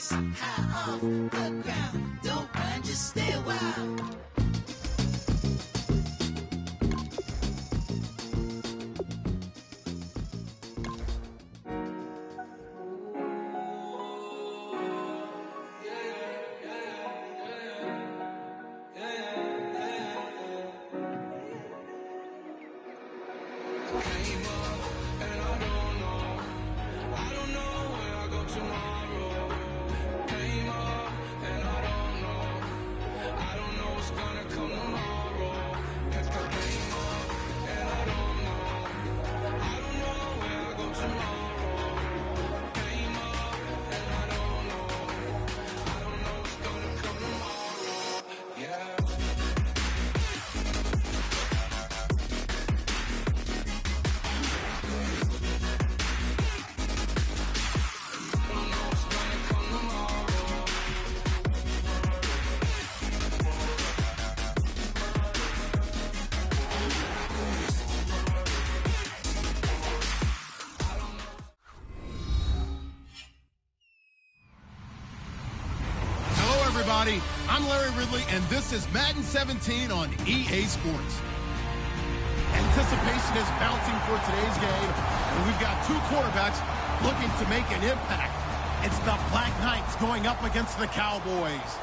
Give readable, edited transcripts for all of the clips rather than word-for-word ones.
waist high off the ground. Don't run, just stay a while. I'm Larry Ridley, and this is Madden 17 on EA Sports. Anticipation is mounting for today's game, and we've got two quarterbacks looking to make an impact. It's the Black Knights going up against the Cowboys.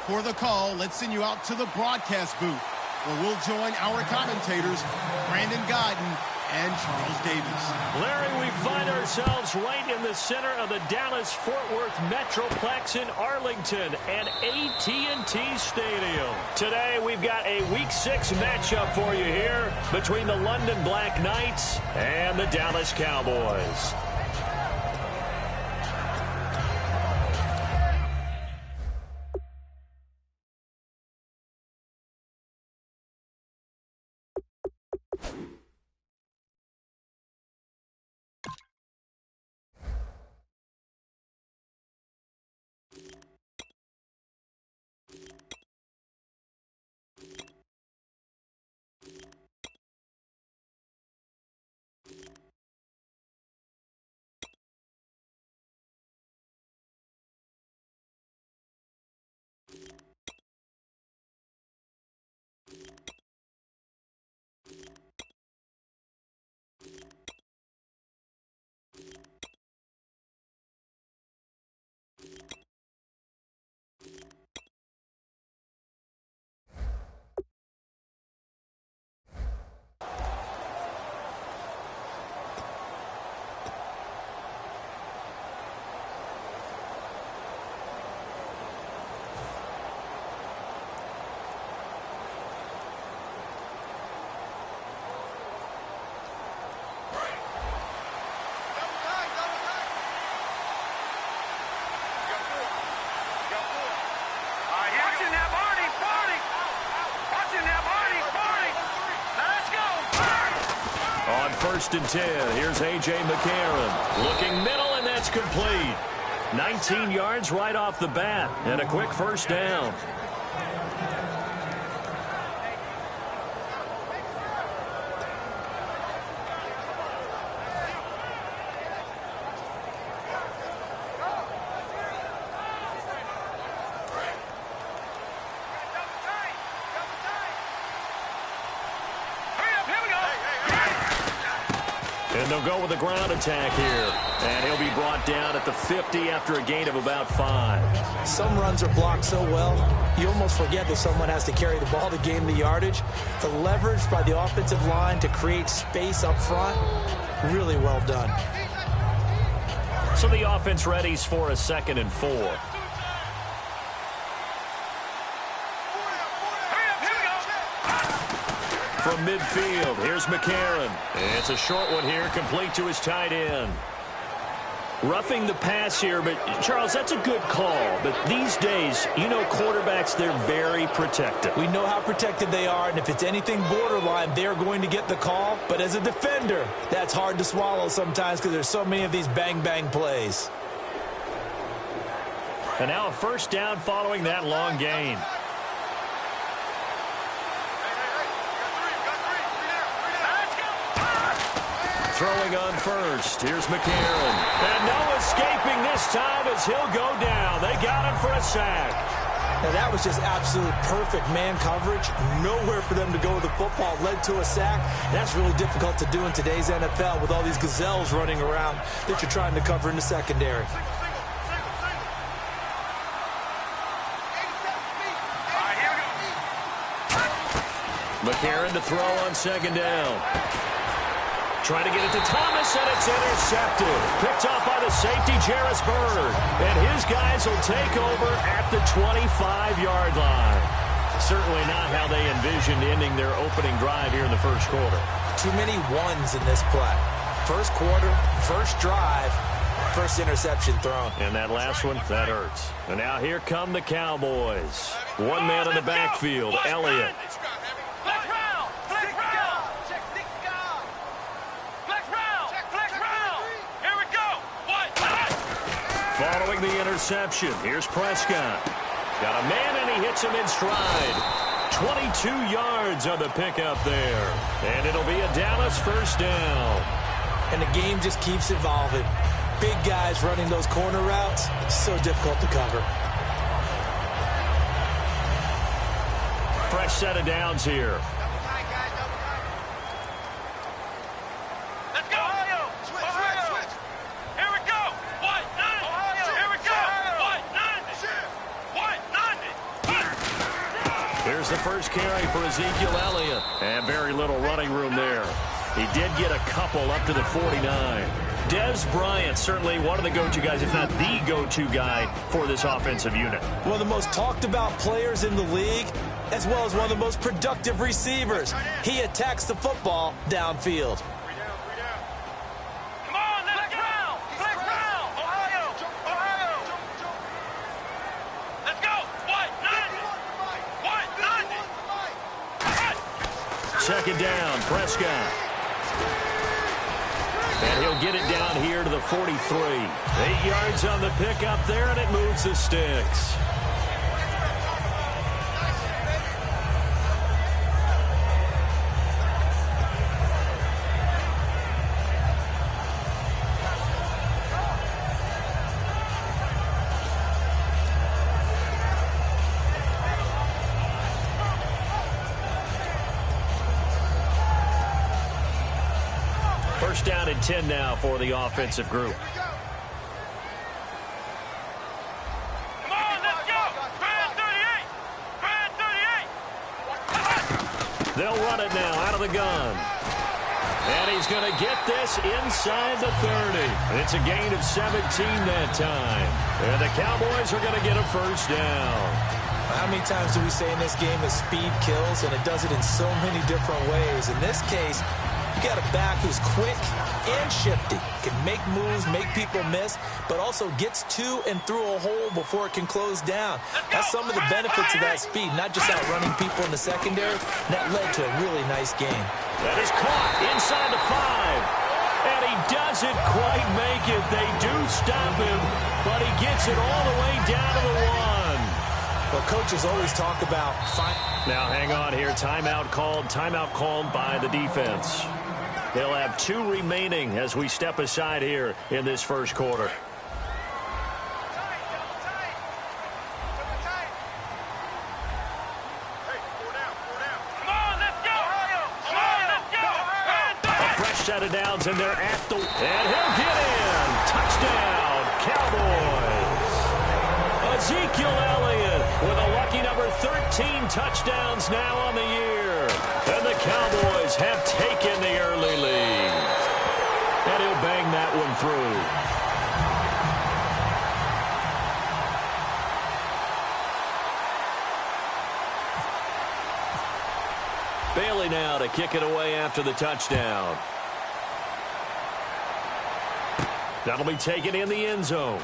For the call, let's send you out to the broadcast booth, where we'll join our commentators, Brandon Godden and Charles Davis. Larry, we find ourselves right in the center of the Dallas-Fort Worth Metroplex in Arlington and AT&T Stadium. Today, we've got a Week 6 matchup for you here between the London Black Knights and the Dallas Cowboys. First and 10. Here's A.J. McCarron. Looking middle, and that's complete. 19 yards right off the bat, and a quick first down. And they'll go with a ground attack here. And he'll be brought down at the 50 after a gain of about 5. Some runs are blocked so well, you almost forget that someone has to carry the ball to gain the yardage. The leverage by the offensive line to create space up front, really well done. So the offense readies for a 2nd and 4. From midfield, here's McCarron. It's a short one here, complete to his tight end. Roughing the pass here, but Charles, that's a good call. But these days, you know quarterbacks, they're very protective. We know how protected they are, and if it's anything borderline, they're going to get the call. But as a defender, that's hard to swallow sometimes because there's so many of these bang-bang plays. And now a first down following that long gain. Throwing on first. Here's McCarron. And no escaping this this time as he'll go down. They got him for a sack. Now, that was just absolute perfect man coverage. Nowhere for them to go with the football. Led to a sack. That's really difficult to do in today's NFL with all these gazelles running around that you're trying to cover in the secondary. McCarron to throw on second down. Trying to get it to Thomas, and it's intercepted. Picked off by the safety, Jarris Bird. And his guys will take over at the 25-yard line. Certainly not how they envisioned ending their opening drive here in the first quarter. Too many ones in this play. First quarter, first drive, first interception thrown. And that last one, that hurts. And now here come the Cowboys. One man in the backfield, Elliott. Following the interception, here's Prescott. Got a man, and he hits him in stride. 22 yards on the pickup there. And it'll be a Dallas first down. And the game just keeps evolving. Big guys running those corner routes, so difficult to cover. Fresh set of downs here. Here's the first carry for Ezekiel Elliott. And very little running room there. He did get a couple up to the 49. Dez Bryant, certainly one of the go-to guys, if not the go-to guy for this offensive unit. One of the most talked about players in the league, as well as one of the most productive receivers. He attacks the football downfield. Second down, Prescott. And he'll get it down here to the 43. 8 yards on the pickup there, and it moves the sticks. First down and 10 now for the offensive group. Come on, let's go! Brad 38! Brad 38! They'll run it now out of the gun. And he's going to get this inside the 30. It's a gain of 17 that time. And the Cowboys are going to get a first down. How many times do we say in this game that speed kills, and it does it in so many different ways? In this case, you got a back who's quick and shifty, can make moves, make people miss, but also gets to and through a hole before it can close down. That's some of the benefits of that speed, not just outrunning people in the secondary. That led to a really nice game. That is caught inside the 5. And he doesn't quite make it. They do stop him, but he gets it all the way down to the 1. Well, coaches always talk about... Now, hang on here. Timeout called by the defense. They'll have 2 remaining as we step aside here in this first quarter. A fresh set of downs, and they're at the... And he'll get in. Touchdown, Cowboys. Ezekiel Elliott with a lucky number 13 touchdowns now on the year. And the Cowboys have taken the early lead. And he'll bang that one through. Bailey now to kick it away after the touchdown. That'll be taken in the end zone.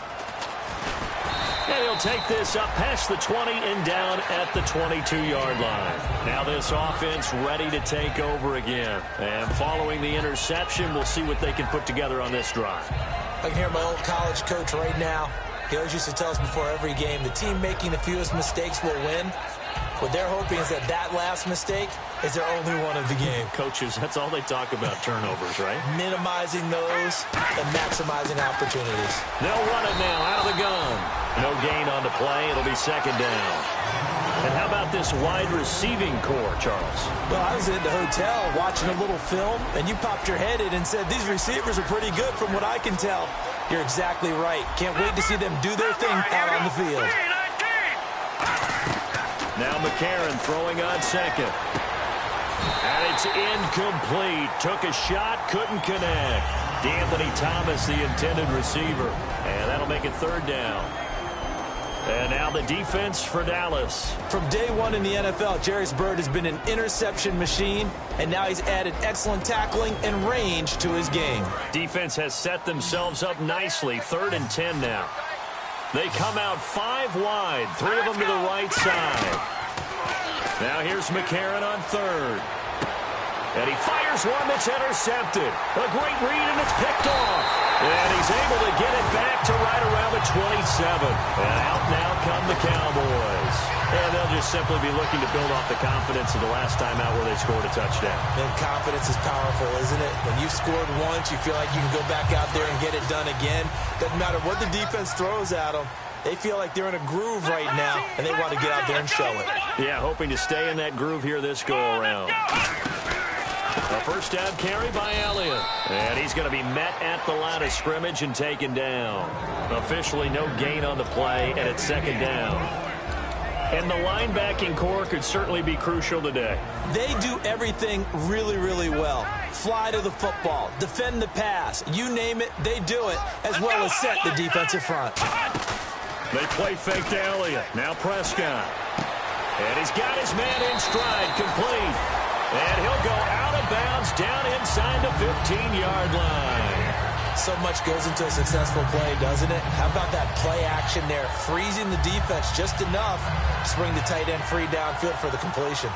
And he'll take this up past the 20 and down at the 22-yard line. Now this offense ready to take over again. And following the interception, we'll see what they can put together on this drive. I can hear my old college coach right now. He always used to tell us before every game, the team making the fewest mistakes will win. What they're hoping is that that last mistake is their only one of the game. Coaches, that's all they talk about, turnovers, right? Minimizing those and maximizing opportunities. They'll run it now out No gain on the play. It'll be second down. And how about this wide receiving core, Charles? Well, I was in the hotel watching a little film, and you popped your head in and said, these receivers are pretty good from what I can tell. You're exactly right. Can't wait to see them do their thing out on the field. Now McCarron throwing on second. And it's incomplete. Took a shot, couldn't connect. D'Anthony Thomas, the intended receiver. And that'll make it third down. And now the defense for Dallas. From day one in the NFL, Jairus Byrd has been an interception machine, and now he's added excellent tackling and range to his game. Defense has set themselves up nicely. 3rd and 10 now. They come out 5 wide, 3 of them to the right side. Now here's McCarron on 3rd. And he fires one that's intercepted. A great read, and it's picked off. And he's able to get it back to right around the 27. And out now come the Cowboys. And they'll just simply be looking to build off the confidence of the last time out where they scored a touchdown. And confidence is powerful, isn't it? When you've scored once, you feel like you can go back out there and get it done again. Doesn't matter what the defense throws at them. They feel like they're in a groove right now, and they want to get out there and show it. Yeah, hoping to stay in that groove here this go-around. A first down carry by Elliott. And he's going to be met at the line of scrimmage and taken down. Officially no gain on the play, and it's second down. And the linebacking core could certainly be crucial today. They do everything really, really well. Fly to the football, defend the pass, you name it, they do it, as well as set the defensive front. They play fake to Elliott. Now Prescott. And he's got his man in stride, complete. And he'll go out of bounds down inside the 15-yard line. So much goes into a successful play, doesn't it? How about that play action there, freezing the defense just enough to bring the tight end free downfield for the completion.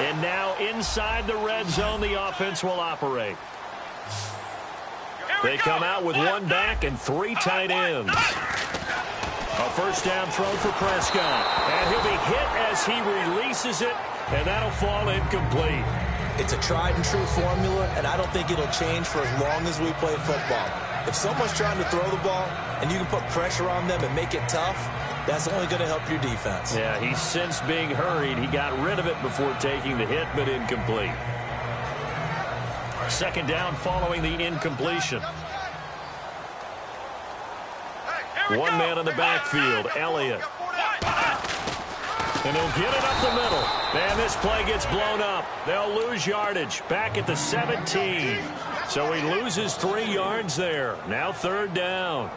And now inside the red zone, the offense will operate. They come out with 1 back and 3 tight ends. A first down throw for Prescott. And he'll be hit as he releases it, and that'll fall incomplete. It's a tried and true formula, and I don't think it'll change for as long as we play football. If someone's trying to throw the ball and you can put pressure on them and make it tough, that's only going to help your defense. Yeah, he's since being hurried. He got rid of it before taking the hit, but incomplete. Second down following the incompletion. 1 man in the backfield, Elliott. And he'll get it up the middle. And this play gets blown up. They'll lose yardage back at the 17. So he loses 3 yards there. Now 3rd down.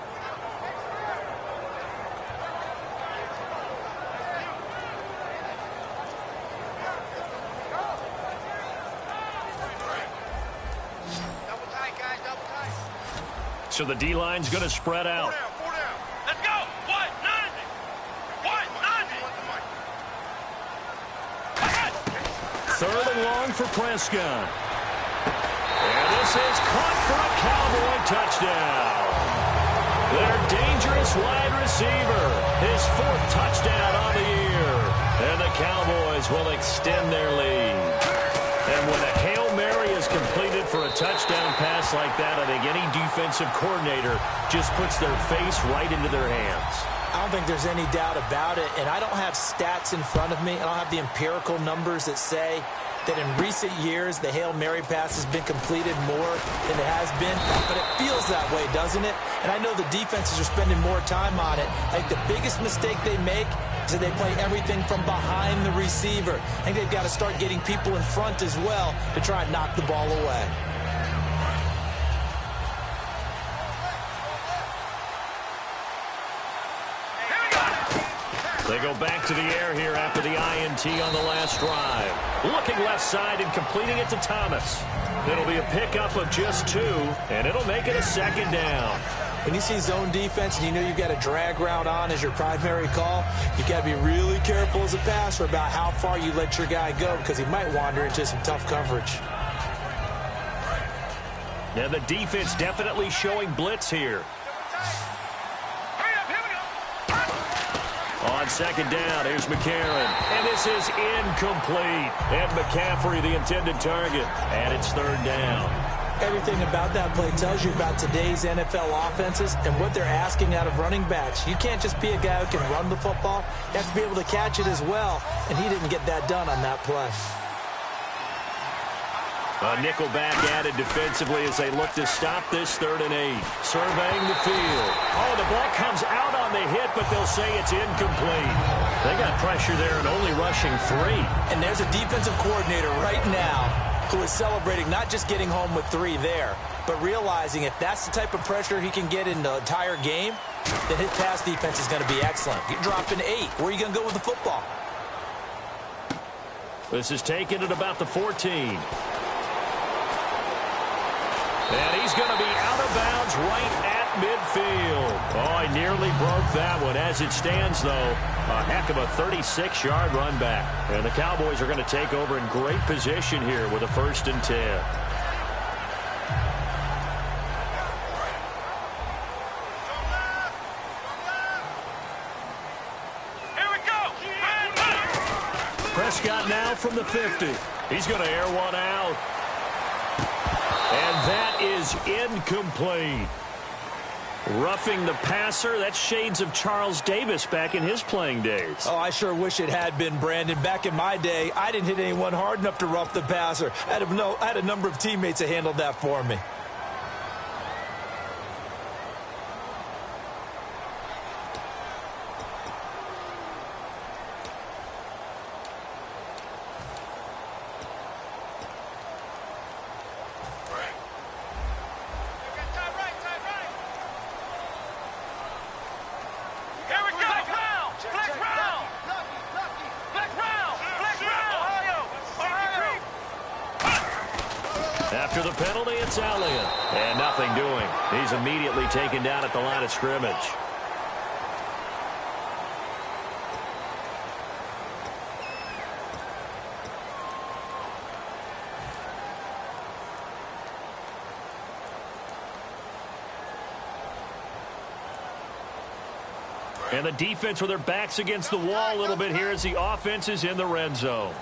So the D-line's going to spread out. Let's go. What? 90. What? 90. 3rd and long for Prescott. And this is caught for a Cowboy touchdown. Their dangerous wide receiver. His 4th touchdown on the year. And the Cowboys will extend their lead. And when a Hail Mary is completed for a touchdown pass like that, I think any defensive coordinator just puts their face right into their hands. I don't think there's any doubt about it, and I don't have stats in front of me. I don't have the empirical numbers that say that in recent years the Hail Mary pass has been completed more than it has been, but it feels that way, doesn't it? And I know the defenses are spending more time on it. I think the biggest mistake they make is that they play everything from behind the receiver. I think they've got to start getting people in front as well to try and knock the ball away. They go back to the air here after the INT on the last drive. Looking left side and completing it to Thomas. It'll be a pickup of just 2, and it'll make it a second down. When you see zone defense and you know you've got a drag route on as your primary call, you've got to be really careful as a passer about how far you let your guy go because he might wander into some tough coverage. And the defense definitely showing blitz here. On second down, here's McCarron. And this is incomplete. And McCaffrey, the intended target. And it's 3rd down. Everything about that play tells you about today's NFL offenses and what they're asking out of running backs. You can't just be a guy who can run the football. You have to be able to catch it as well, and he didn't get that done on that play. A nickel back added defensively as they look to stop this 3rd and 8. Surveying the field. Oh, the ball comes out on the hit, but they'll say it's incomplete. They got pressure there and only rushing 3. And there's a defensive coordinator right now who is celebrating not just getting home with 3 there, but realizing if that's the type of pressure he can get in the entire game, then his pass defense is going to be excellent. You're dropping 8. Where are you going to go with the football? This is taken at about the 14. And he's going to be out of bounds right at midfield. Oh, he nearly broke that one. As it stands, though, a heck of a 36-yard run back. And the Cowboys are going to take over in great position here with a 1st and 10. Here we go. Prescott now from the 50. He's going to air one out. And that is incomplete. Roughing the passer, that's shades of Charles Davis back in his playing days. Oh, I sure wish it had been, Brandon. Back in my day, I didn't hit anyone hard enough to rough the passer. I had a number of teammates that handled that for me. After the penalty, it's Elliott. And nothing doing. He's immediately taken down at the line of scrimmage. And the defense with their backs against the wall a little bit here as the offense is in the red zone.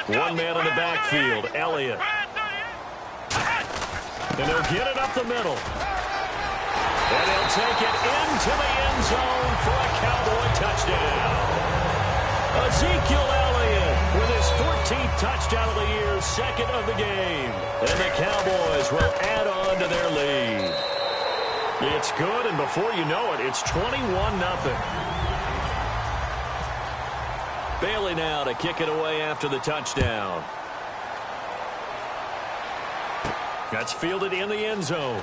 One man in the backfield, Elliott. And they'll get it up the middle. And they'll take it into the end zone for a Cowboy touchdown. Ezekiel Elliott with his 14th touchdown of the year, 2nd of the game. And the Cowboys will add on to their lead. It's good, and before you know it, it's 21-0. Bailey now to kick it away after the touchdown. That's fielded in the end zone.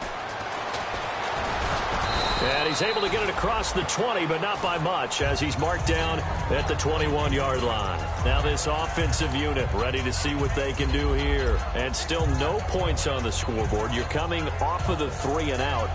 And he's able to get it across the 20, but not by much, as he's marked down at the 21-yard line. Now this offensive unit ready to see what they can do here. And still no points on the scoreboard. You're coming off of the 3 and out.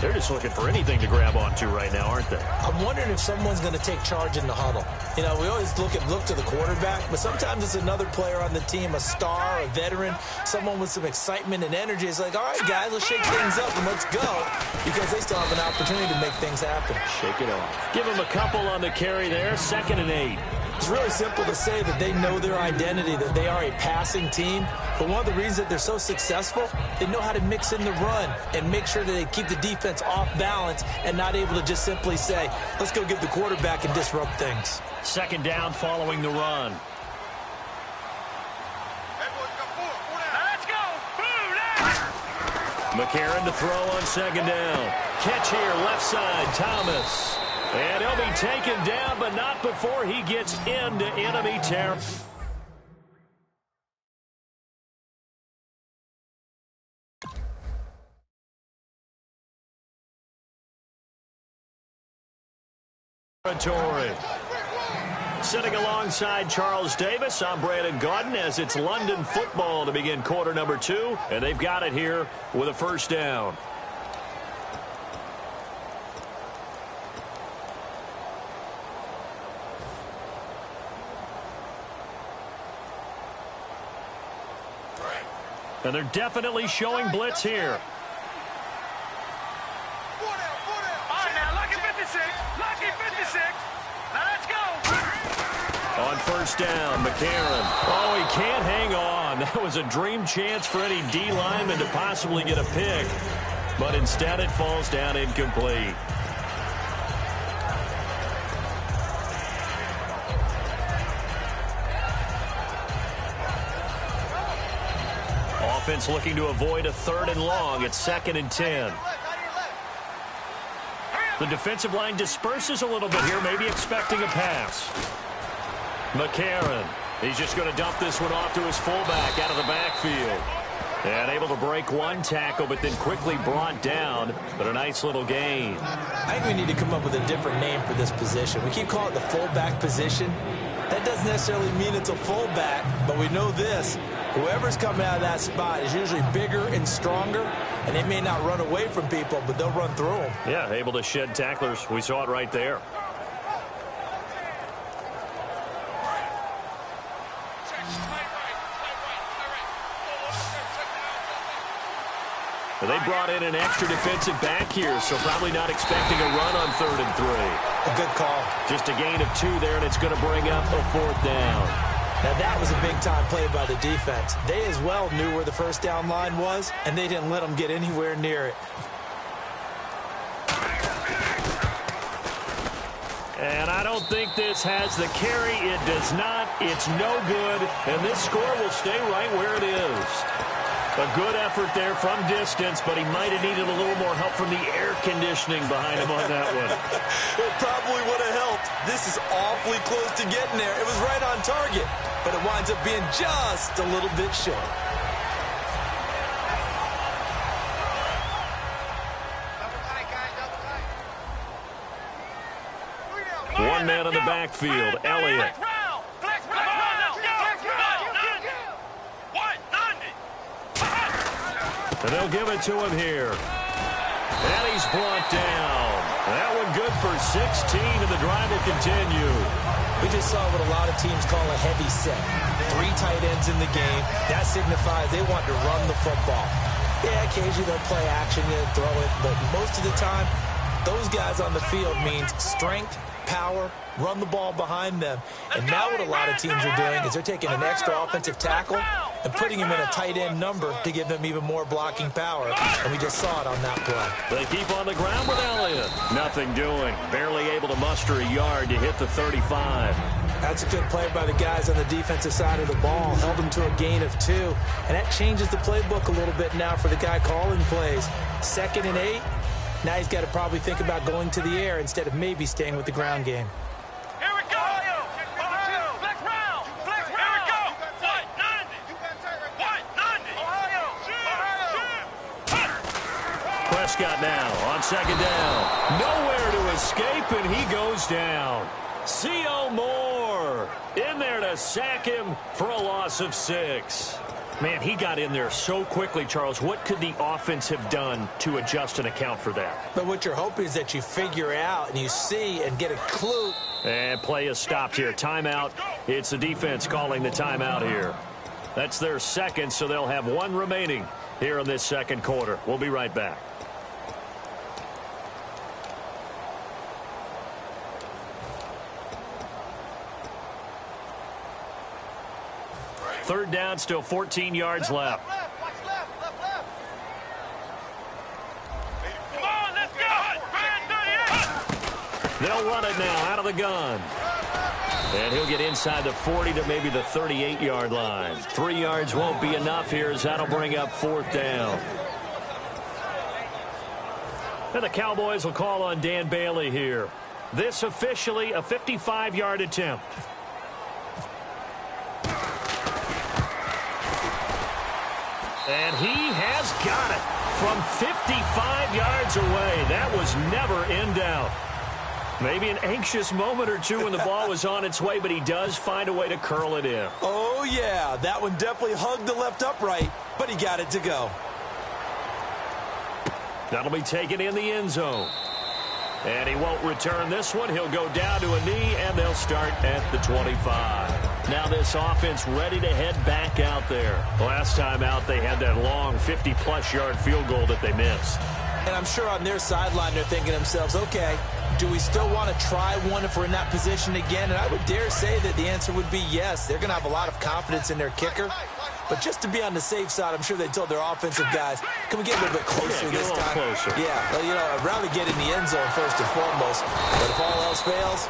They're just looking for anything to grab onto right now, aren't they? I'm wondering if someone's going to take charge in the huddle. You know, we always look to the quarterback, but sometimes it's another player on the team, a star, a veteran, someone with some excitement and energy. It's like, all right, guys, let's shake things up and let's go, because they still have an opportunity to make things happen. Shake it off. Give them a couple on the carry there, 2nd and 8. It's really simple to say that they know their identity, that they are a passing team. But one of the reasons that they're so successful, they know how to mix in the run and make sure that they keep the defense off balance and not able to just simply say, let's go get the quarterback and disrupt things. 2nd down following the run. Let's go. McCarron to throw on 2nd down. Catch here, left side, Thomas. And he'll be taken down, but not before he gets into enemy territory. Sitting alongside Charles Davis, I'm Brandon Gaudin as it's London football to begin quarter number 2, and they've got it here with a 1st down. And they're definitely showing blitz here. All right, now, lucky 56. Lucky 56. Now, let's go. On 1st first down. McCarron. Oh, he can't hang on. That was a dream chance for any D lineman to possibly get a pick. But instead it falls down incomplete. Offense looking to avoid a 3rd and long. It's 2nd and 10. The defensive line disperses a little bit here, maybe expecting a pass. McCarron. He's just going to dump this one off to his fullback out of the backfield. And able to break one tackle, but then quickly brought down. But a nice little gain. I think we need to come up with a different name for this position. We keep calling it the fullback position. That doesn't necessarily mean it's a fullback, but we know this. Whoever's coming out of that spot is usually bigger and stronger, and they may not run away from people, but they'll run through them. Yeah, able to shed tacklers. We saw it right there. They brought in an extra defensive back here, so probably not expecting a run on 3rd and 3. A good call. Just a gain of 2 there, and it's going to bring up a 4th down. Now, that was a big-time play by the defense. They as well knew where the first down line was, and they didn't let them get anywhere near it. And I don't think this has the carry. It does not. It's no good, and this score will stay right where it is. A good effort there from distance, but he might have needed a little more help from the air conditioning behind him on that one. It probably would have helped. This is awfully close to getting there. It was right on target, but it winds up being just a little bit short. One man in the backfield, Elliott. And they'll give it to him here. And he's brought down. That one good for 16, and the drive will continue. We just saw what a lot of teams call a heavy set. 3 tight ends in the game. That signifies they want to run the football. Yeah, occasionally they'll play action and throw it, but most of the time, those guys on the field means strength, power, run the ball behind them. And now what a lot of teams are doing is they're taking an extra offensive tackle and putting him in a tight end number to give them even more blocking power. And we just saw it on that play. They keep on the ground with Elliott. Nothing doing. Barely able to muster a yard to hit the 35. That's a good play by the guys on the defensive side of the ball. Held them to a gain of 2. And that changes the playbook a little bit now for the guy calling plays. 2nd and 8. Now he's got to probably think about going to the air instead of maybe staying with the ground game. Here we go. Flex round. Flex round. Here we go. 190. Prescott now on 2nd down. Nowhere to escape, and he goes down. C.O. Moore in there to sack him for a loss of 6. Man, he got in there so quickly, Charles. What could the offense have done to adjust and account for that? But what you're hoping is that you figure out and you see and get a clue. And play is stopped here. Timeout. It's the defense calling the timeout here. That's their 2nd, so they'll have 1 remaining here in this 2nd quarter. We'll be right back. Third down, still 14 yards left. Come on, let's go. 38. They'll run it now out of the gun. And he'll get inside the 40 to maybe the 38-yard line. 3 yards won't be enough here as that'll bring up 4th down. And the Cowboys will call on Dan Bailey here. This officially a 55-yard attempt. And he has got it from 55 yards away. That was never in doubt. Maybe an anxious moment or two when the ball was on its way, but he does find a way to curl it in. Oh, yeah. That one definitely hugged the left upright, but he got it to go. That'll be taken in the end zone. And he won't return this one. He'll go down to a knee, and they'll start at the 25. Now this offense ready to head back out there. Last time out, they had that long 50-plus yard field goal that they missed. And I'm sure on their sideline they're thinking to themselves, okay, do we still want to try one if we're in that position again? And I would dare say that the answer would be yes. They're going to have a lot of confidence in their kicker. But just to be on the safe side, I'm sure they told their offensive guys, can we get a little bit closer this time? Closer. Yeah, well, you know, I'd rather get in the end zone first and foremost. But if all else fails,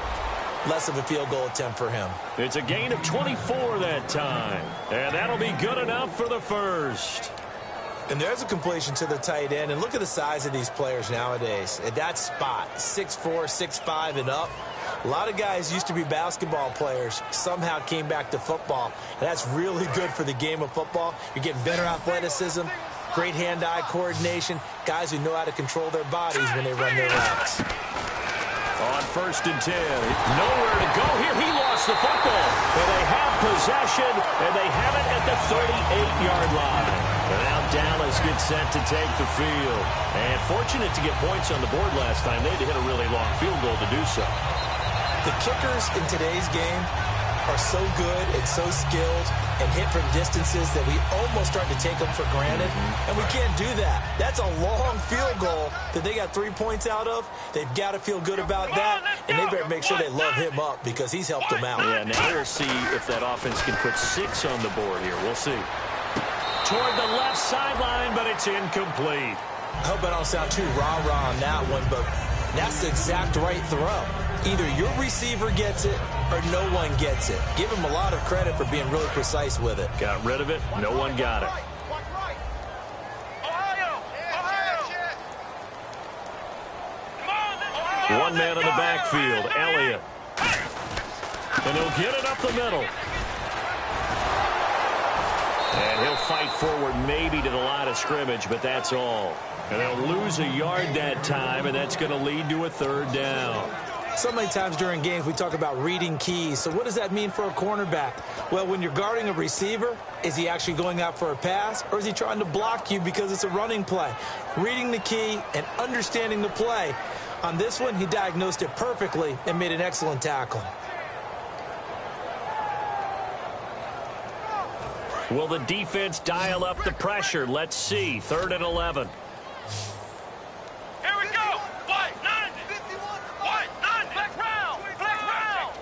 less of a field goal attempt for him. It's a gain of 24 that time. And that'll be good enough for the first. And there's a completion to the tight end. And look at the size of these players nowadays. At that spot, 6'4", 6'5", and up. A lot of guys used to be basketball players, somehow came back to football. And that's really good for the game of football. You're getting better athleticism, great hand-eye coordination, guys who know how to control their bodies when they run their routes. On 1st and 10, nowhere to go here. He lost the football. And they have possession, and they have it at the 38-yard line. And now Dallas gets set to take the field. And fortunate to get points on the board last time. They had to hit a really long field goal to do so. The kickers in today's game are so good and so skilled and hit from distances that we almost start to take them for granted. And we can't do that. That's a long field goal that they got 3 points out of. They've got to feel good about that, and they better make sure they love him up because he's helped them out. Yeah, now we'll see if that offense can put 6 on the board here. We'll see. Toward the left sideline, but it's incomplete. I hope I don't sound too rah-rah on that one, but that's the exact right throw. Either your receiver gets it or no one gets it. Give him a lot of credit for being really precise with it. Got rid of it. No one got it. One man in the backfield, Elliott. And he'll get it up the middle. And he'll fight forward maybe to the line of scrimmage, but that's all. And they'll lose a yard that time, and that's going to lead to a 3rd down. So many times during games we talk about reading keys. So what does that mean for a cornerback? Well, when you're guarding a receiver, is he actually going out for a pass, or is he trying to block you because it's a running play? Reading the key and understanding the play. On this one, he diagnosed it perfectly and made an excellent tackle. Will the defense dial up the pressure? Let's see. 3rd and 11. Here we go. White, 90. White, 90. Black round. Black round.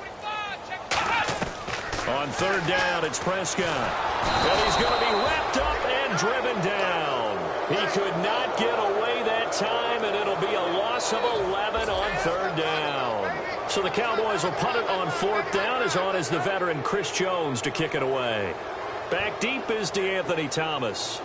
On 3rd down, it's Prescott. And he's going to be wrapped up and driven down. He could not get away that time, and it'll be a loss of 11 on 3rd down. So the Cowboys will punt it on 4th down, as on is the veteran Chris Jones to kick it away. Back deep is DeAnthony Thomas.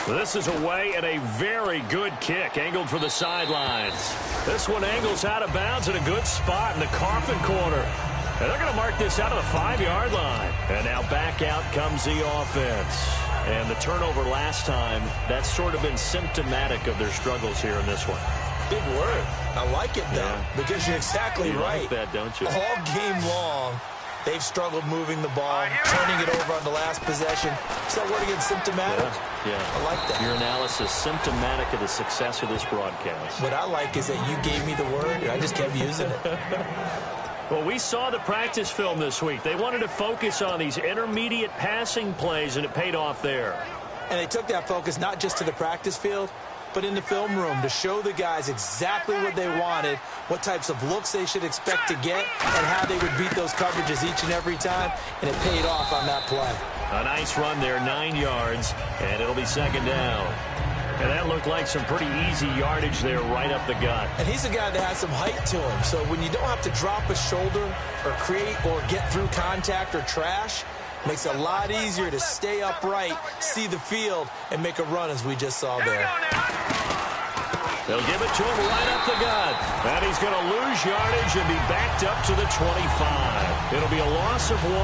This is away and a very good kick, angled for the sidelines. This one angles out of bounds in a good spot in the coffin corner. And they're going to mark this out of the 5-yard line. And now back out comes the offense. And the turnover last time, that's sort of been symptomatic of their struggles here in this one. Big word. I like it, though, Yeah. because you're exactly right. Like that, don't you? All game long, they've struggled moving the ball, turning it over on the last possession. Is that word again, symptomatic? Yeah. I like that. Your analysis symptomatic of the success of this broadcast. What I like is that you gave me the word, and I just kept using it. Well, we saw the practice film this week. They wanted to focus on these intermediate passing plays, and it paid off there. And they took that focus not just to the practice field, but in the film room to show the guys exactly what they wanted, what types of looks they should expect to get, and how they would beat those coverages each and every time, and it paid off on that play. A nice run there, 9 yards, and it'll be 2nd down. And that looked like some pretty easy yardage there right up the gut. And he's a guy that has some height to him, so when you don't have to drop a shoulder or create or get through contact or trash, makes it a lot easier to stay upright, see the field, and make a run as we just saw there. They'll give it to him right up the gut. And he's going to lose yardage and be backed up to the 25. It'll be a loss of 1,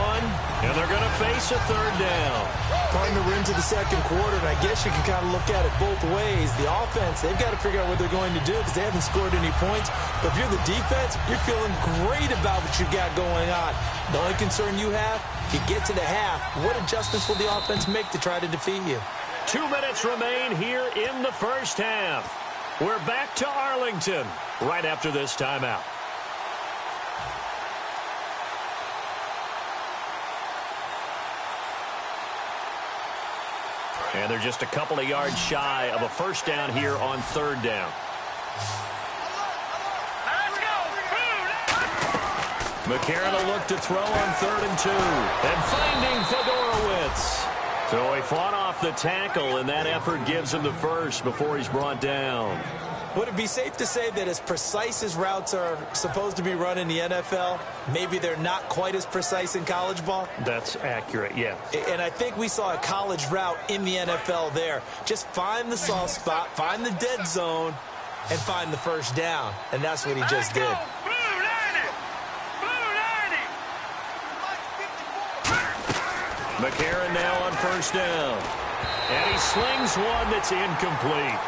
and they're going to face a 3rd down. Partner, we're into the 2nd quarter, and I guess you can kind of look at it both ways. The offense, they've got to figure out what they're going to do because they haven't scored any points. But if you're the defense, you're feeling great about what you got going on. The only concern you have, if you get to the half, what adjustments will the offense make to try to defeat you? 2 minutes remain here in the 1st half. We're back to Arlington right after this timeout. And they're just a couple of yards shy of a first down here on third down. Let's go. McCarron will look to throw on 3rd and 2. And finding Fedorowicz. So he fought off the tackle, and that effort gives him the first before he's brought down. Would it be safe to say that as precise as routes are supposed to be run in the NFL, maybe they're not quite as precise in college ball? That's accurate, yeah. And I think we saw a college route in the NFL there. Just find the soft spot, find the dead zone, and find the first down. And that's what he just did. Blue 90. Blue 90. McCarron now on first down. And he slings one that's incomplete.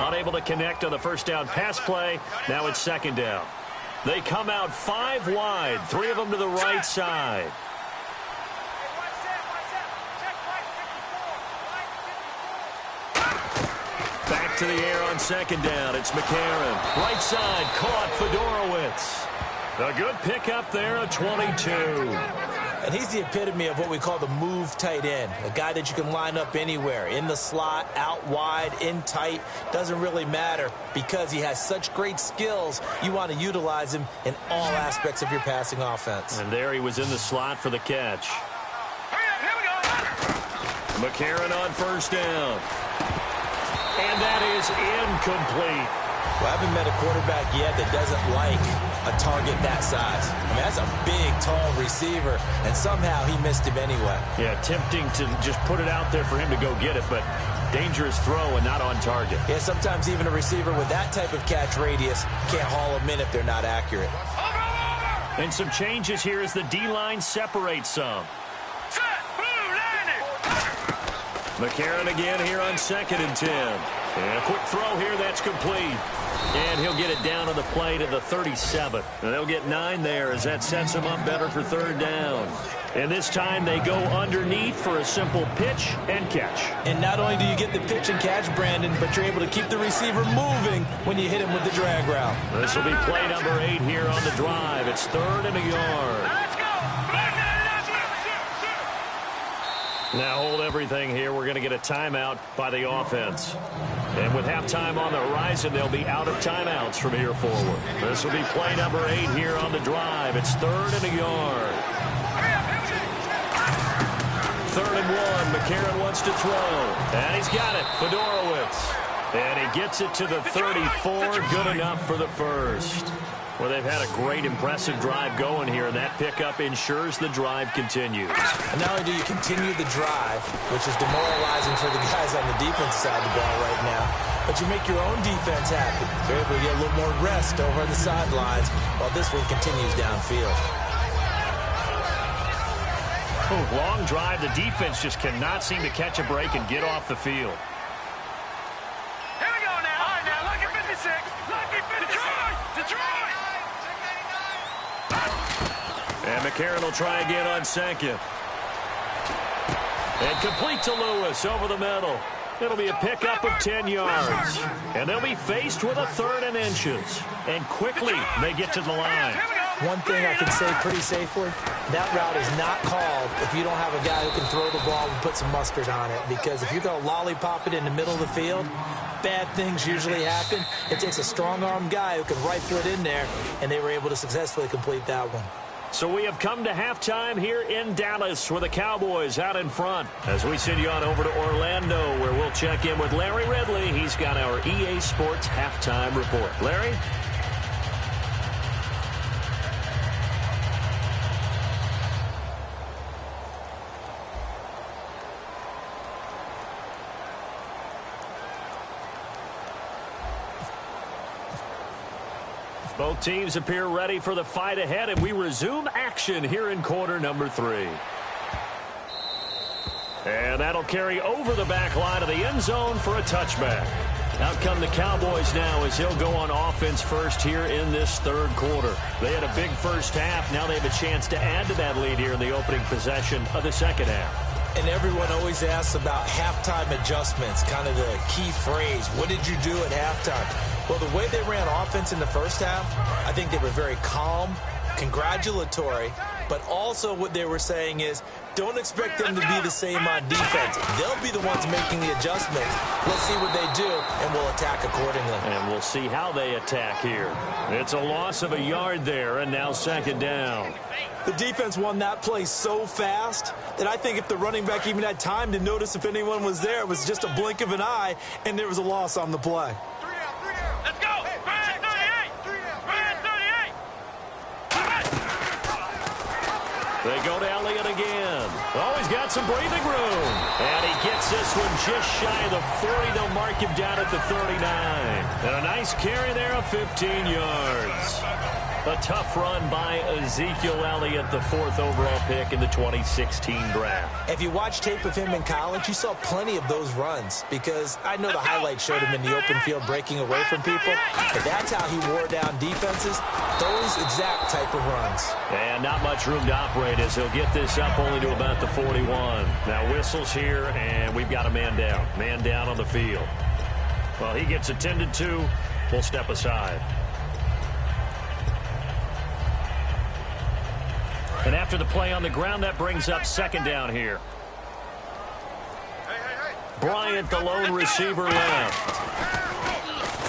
Unable to connect on the first down pass play. Now it's second down. They come out 5 wide, 3 of them to the right side. Back to the air on second down. It's McCarron. Right side, caught Fedorowicz. A good pickup there, a 22. And he's the epitome of what we call the move tight end. A guy that you can line up anywhere, in the slot, out wide, in tight. Doesn't really matter because he has such great skills. You want to utilize him in all aspects of your passing offense. And there he was in the slot for the catch. Here we go. McCarron on first down. And that is incomplete. Well, I haven't met a quarterback yet that doesn't like a target that size. I mean, that's a big, tall receiver, and somehow he missed him anyway. Yeah, tempting to just put it out there for him to go get it, but dangerous throw and not on target. Yeah, sometimes even a receiver with that type of catch radius can't haul them in if they're not accurate. And some changes here as the D-line separates some. Set. Blue 90. McCarron again here on 2nd and 10. And a quick throw here, that's complete. And he'll get it down on the play to the 37. And they'll get 9 there as that sets him up better for third down. And this time they go underneath for a simple pitch and catch. And not only do you get the pitch and catch, Brandon, but you're able to keep the receiver moving when you hit him with the drag route. This will be play number 8 here on the drive. It's 3rd and a yard. Let's go. Now hold everything here. We're going to get a timeout by the offense. And with halftime on the horizon, they'll be out of timeouts from here forward. This will be play number 8 here on the drive. It's 3rd and a yard. 3rd and 1. McCarron wants to throw. And he's got it. Fedorowicz. And he gets it to the 34. Good enough for the first. Well, they've had a great, impressive drive going here, and that pickup ensures the drive continues. And not only do you continue the drive, which is demoralizing for the guys on the defense side of the ball right now, but you make your own defense happen. They're able to get a little more rest over on the sidelines while this one continues downfield. Oh, long drive. The defense just cannot seem to catch a break and get off the field. Here we go now. All right, now, lucky 56. Lucky 56. Detroit. And McCarron will try again on 2nd. And complete to Lewis over the middle. It'll be a pickup of 10 yards. And they'll be faced with a 3rd and inches. And quickly they get to the line. One thing I can say pretty safely, that route is not called if you don't have a guy who can throw the ball and put some mustard on it. Because if you're going to lollipop it in the middle of the field, bad things usually happen. It takes a strong-arm guy who can rifle it in there, and they were able to successfully complete that one. So we have come to halftime here in Dallas with the Cowboys out in front. As we send you on over to Orlando, where we'll check in with Larry Ridley. He's got our EA Sports halftime report. Larry? Both teams appear ready for the fight ahead, and we resume action here in quarter number 3. And that'll carry over the back line of the end zone for a touchback. Out come the Cowboys now as he'll go on offense first here in this third quarter. They had a big first half. Now they have a chance to add to that lead here in the opening possession of the second half. And everyone always asks about halftime adjustments, kind of the key phrase. What did you do at halftime? Well, the way they ran offense in the first half, I think they were very calm, congratulatory, but also what they were saying is, don't expect them to be the same on defense. They'll be the ones making the adjustments. Let's see what they do, and we'll attack accordingly. And we'll see how they attack here. It's a loss of a yard there, and now second down. The defense won that play so fast that I think if the running back even had time to notice if anyone was there, it was just a blink of an eye, and there was a loss on the play. Let's go! Brand 38! Brand 38! They go to Elliott again. Oh, he's got some breathing room. And he gets this one just shy of the 40. They'll mark him down at the 39. And a nice carry there of 15 yards. A tough run by Ezekiel Elliott, the 4th overall pick in the 2016 draft. If you watch tape of him in college, you saw plenty of those runs because I know the highlights showed him in the open field breaking away from people, but that's how he wore down defenses, those exact type of runs. And not much room to operate as he'll get this up only to about the 41. Now whistles here, and we've got a man down. Man down on the field. Well, he gets attended to. We'll step aside. And after the play on the ground, that brings up second down here. Bryant, the lone receiver, left.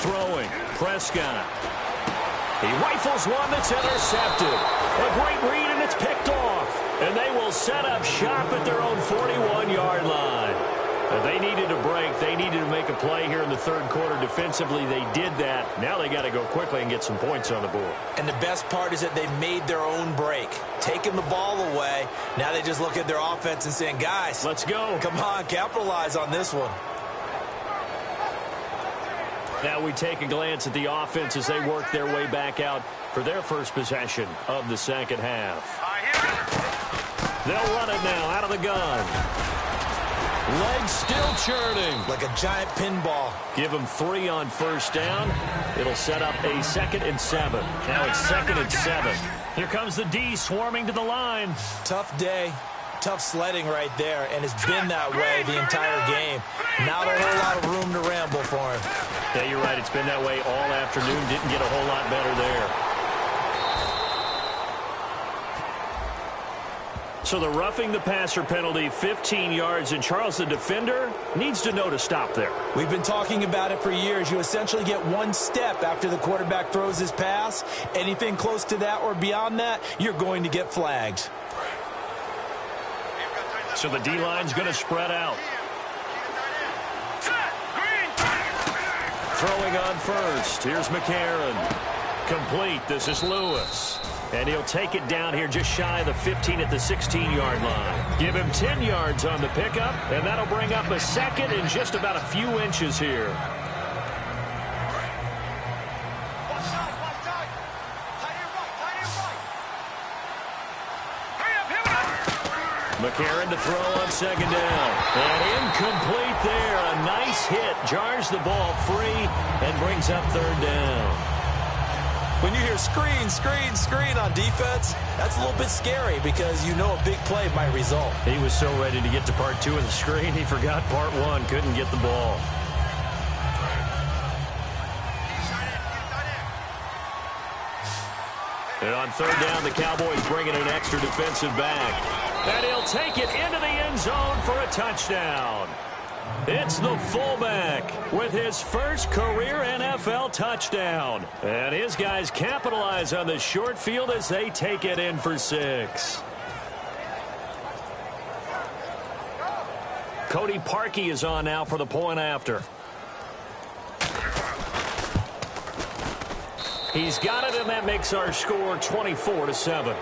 Throwing. Prescott. He rifles one that's intercepted. A great read, and it's picked off. And they will set up shop at their own 41-yard line. They needed a break. They needed to make a play here in the third quarter defensively. They did that. Now they got to go quickly and get some points on the board. And the best part is that they made their own break, taking the ball away. Now they just look at their offense and saying, guys, let's go. Come on, capitalize on this one. Now we take a glance at the offense as they work their way back out for their first possession of the second half. They'll run it now out of the gun. Legs still churning. Like a giant pinball. Give them 3 on first down. It'll set up a 2nd and 7. Now it's 2nd and 7. Here comes the D swarming to the line. Tough day. Tough sledding right there, and it's been that way the entire game. Not a whole lot of room to ramble for him. Yeah, you're right. It's been that way all afternoon. Didn't get a whole lot better there. So the roughing the passer penalty, 15 yards, and Charles, the defender, needs to know to stop there. We've been talking about it for years. You essentially get one step after the quarterback throws his pass. Anything close to that or beyond that, you're going to get flagged. So the D-line's going to spread out. Throwing on first. Here's McCarron. Complete. This is Lewis. And he'll take it down here just shy of the 15 at the 16-yard line. Give him 10 yards on the pickup, and that'll bring up a 2nd and just about a few inches here. McCarron to throw on second down. And incomplete there. A nice hit. Jars the ball free and brings up third down. When you hear screen, screen, screen on defense, that's a little bit scary because you know a big play might result. He was so ready to get to part 2 of the screen, he forgot part 1, couldn't get the ball. And on third down, the Cowboys bringing an extra defensive back. And he'll take it into the end zone for a touchdown. It's the fullback with his first career NFL touchdown. And his guys capitalize on the short field as they take it in for 6. Cody Parkey is on now for the point after. He's got it, and that makes our score 24-7.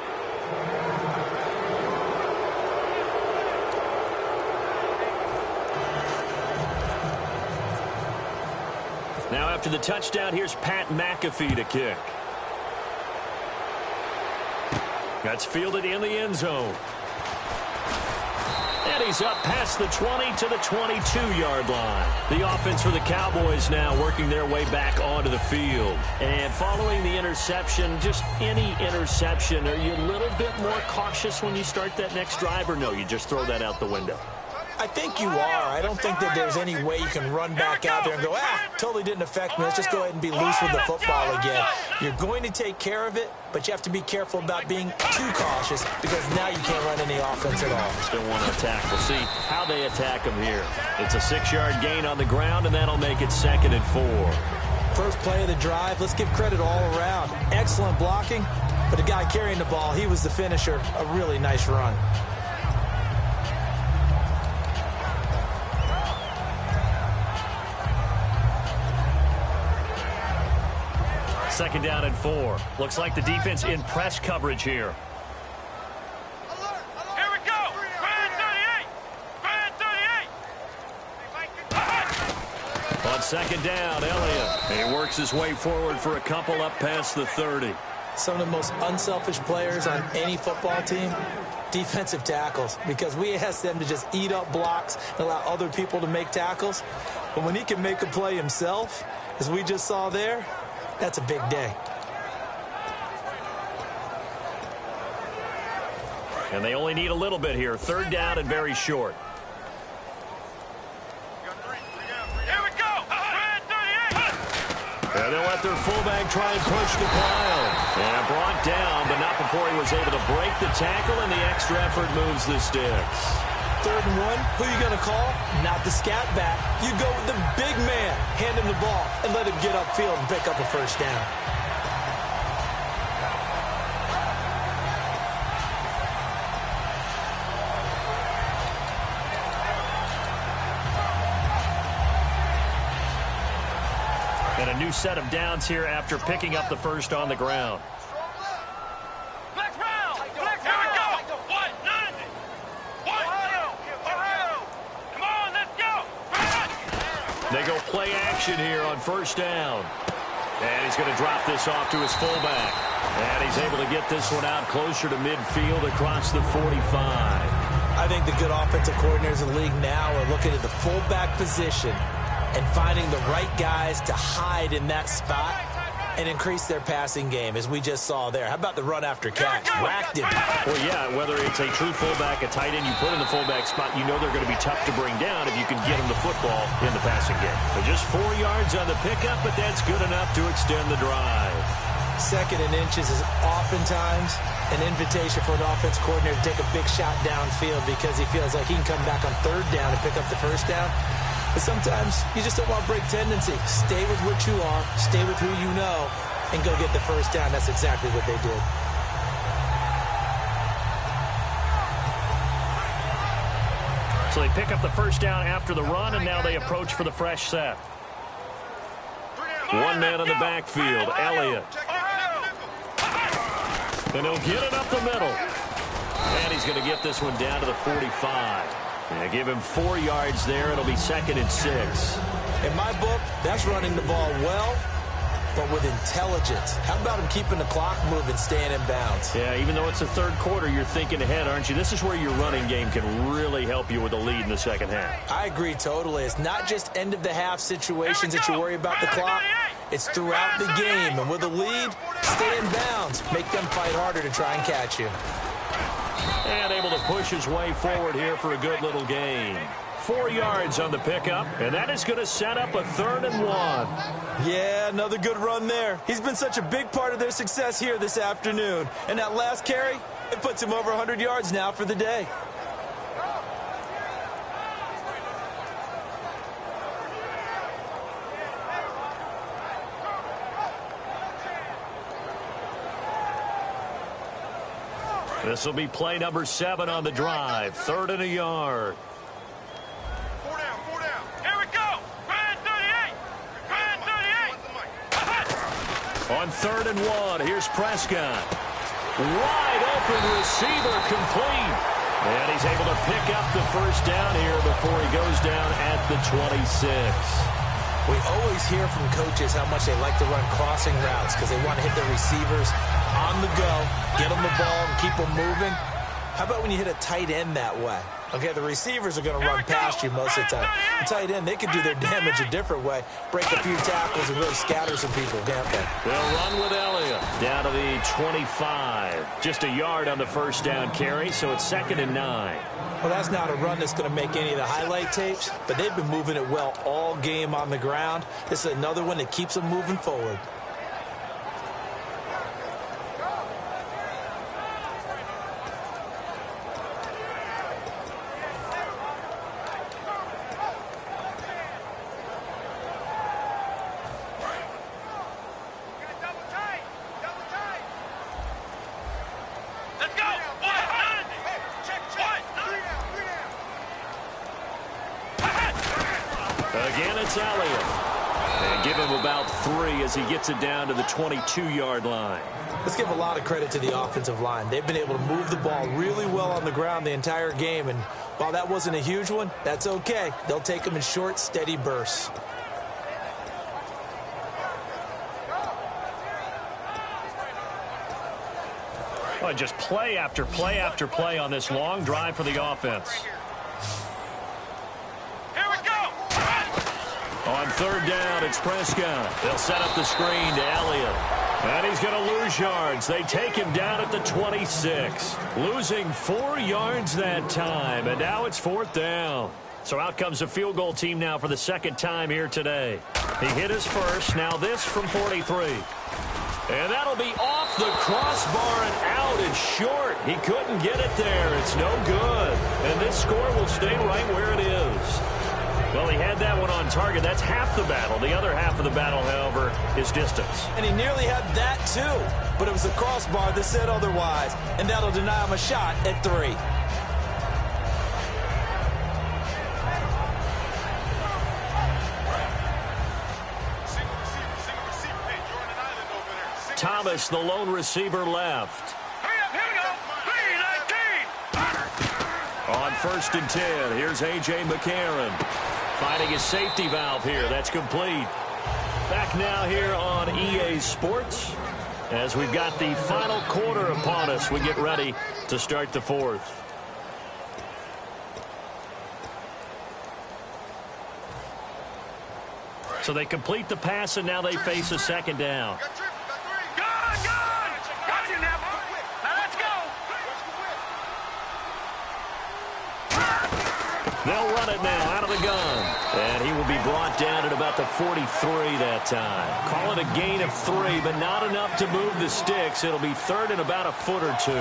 Now after the touchdown, here's Pat McAfee to kick. That's fielded in the end zone. And he's up past the 20 to the 22-yard line. The offense for the Cowboys now working their way back onto the field. And following the interception, just any interception, are you a little bit more cautious when you start that next drive, or no, you just throw that out the window? I think you are. I don't think that there's any way you can run back out there and go, totally didn't affect me. Let's just go ahead and be loose with the football again. You're going to take care of it, but you have to be careful about being too cautious because now you can't run any offense at all. Still want to attack. We'll see how they attack him here. It's a 6-yard gain on the ground, and that'll make it 2nd and 4. First play of the drive, let's give credit all around. Excellent blocking, but the guy carrying the ball, he was the finisher. A really nice run. Second down and 4. Looks like the defense in press coverage here. Here we go. Grand 38. Grand 38. On second down, Elliott. He works his way forward for a couple up past the 30. Some of the most unselfish players on any football team, defensive tackles, because we ask them to just eat up blocks and allow other people to make tackles. But when he can make a play himself, as we just saw there, that's a big day. And they only need a little bit here. Third down and very short. Here we go. Grand 38. And they'll let their fullback try and push the pile. And brought down, but not before he was able to break the tackle, and the extra effort moves the sticks. 3rd and 1, who are you going to call? Not the scat back. You go with the big man, hand him the ball, and let him get upfield and pick up a first down. And a new set of downs here after picking up the first on the ground. Flex round. Flex. Here we go. 190. Come on, let's go. They go play action here on first down. And he's going to drop this off to his fullback. And he's able to get this one out closer to midfield across the 45. I think the good offensive coordinators in the league now are looking at the fullback position and finding the right guys to hide in that spot and increase their passing game, as we just saw there. How about the run after catch? Whacked him. Well, yeah, whether it's a true fullback, a tight end you put in the fullback spot, you know they're going to be tough to bring down if you can get them the football in the passing game. But just 4 yards on the pickup, but that's good enough to extend the drive. 2nd and inches is oftentimes an invitation for an offense coordinator to take a big shot downfield because he feels like he can come back on 3rd down and pick up the first down. But sometimes you just don't want to break tendency. Stay with what you are, stay with who you know, and go get the first down. That's exactly what they did. So they pick up the first down after the run, and now they approach for the fresh set. One man in the backfield, Elliott. And he'll get it up the middle. And he's going to get this one down to the 45. And give him 4 yards there. It'll be 2nd and 6. In my book, that's running the ball well, but with intelligence. How about him keeping the clock moving, staying in bounds? Yeah, even though it's the 3rd quarter, you're thinking ahead, aren't you? This is where your running game can really help you with a lead in the second half. I agree totally. It's not just end-of-the-half situations that you worry about the clock. It's throughout the game. And with a lead, stay in bounds. Make them fight harder to try and catch you. And able to push his way forward here for a good little gain. 4 yards on the pickup, and that is going to set up a 3rd and 1. Yeah, another good run there. He's been such a big part of their success here this afternoon. And that last carry, it puts him over 100 yards now for the day. This will be play number 7 on the drive. 3rd and a yard. 4 down. Here we go. Grand 38. Grand 38. On 3rd and 1, here's Prescott. Wide open receiver complete. And he's able to pick up the first down here before he goes down at the 26. We always hear from coaches how much they like to run crossing routes because they want to hit their receivers on the go, get them the ball, and keep them moving. How about when you hit a tight end that way? Okay, the receivers are going to run past you most of the time. The tight end, they could do their damage a different way, break a few tackles and really scatter some people, can't they? They'll run with Elliott down to the 25. Just a yard on the first down carry, so it's 2nd and 9. Well, that's not a run that's going to make any of the highlight tapes, but they've been moving it well all game on the ground. This is another one that keeps them moving forward. Again, it's Elliott. And give him about 3 as he gets it down to the 22-yard line. Let's give a lot of credit to the offensive line. They've been able to move the ball really well on the ground the entire game. And while that wasn't a huge one, that's okay. They'll take them in short, steady bursts. Well, just play after play after play on this long drive for the offense. On 3rd down, it's Prescott. They'll set up the screen to Elliott. And he's going to lose yards. They take him down at the 26. Losing 4 yards that time. And now it's 4th down. So out comes the field goal team now for the 2nd time here today. He hit his first. Now this from 43. And that'll be off the crossbar and out and short. He couldn't get it there. It's no good. And this score will stay right where it is. Well, he had that one on target. That's half the battle. The other half of the battle, however, is distance. And he nearly had that, too. But it was the crossbar that said otherwise. And that'll deny him a shot at 3. Thomas, the lone receiver, left. Here we go. 3-19. On 1st and 10, here's A.J. McCarron. Finding his safety valve here. That's complete. Back now here on EA Sports as we've got the final quarter upon us. We get ready to start the 4th. So they complete the pass, and now they face a 2nd down. They'll run it now out of the gun. And he will be brought down at about the 43 that time. Call it a gain of 3, but not enough to move the sticks. It'll be 3rd and about a foot or 2.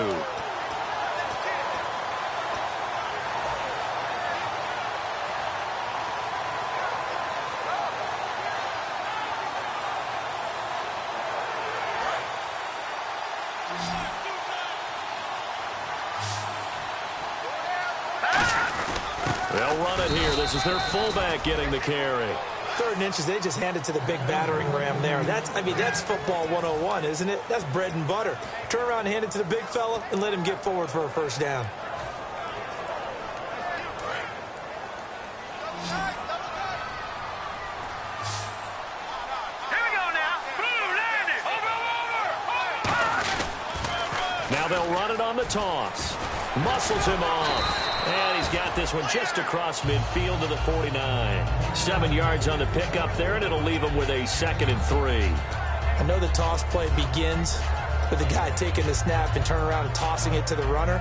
They'll run it here. This is their fullback getting the carry. 3rd and inches, they just handed to the big battering ram there. That's football 101, isn't it? That's bread and butter. Turn around and hand it to the big fella and let him get forward for a 1st down. Here we go now. Now they'll run it on the toss. Muscles him off. And he's got this one just across midfield to the 49. 7 yards on the pickup there, and it'll leave him with a 2nd and 3. I know the toss play begins with the guy taking the snap and turning around and tossing it to the runner.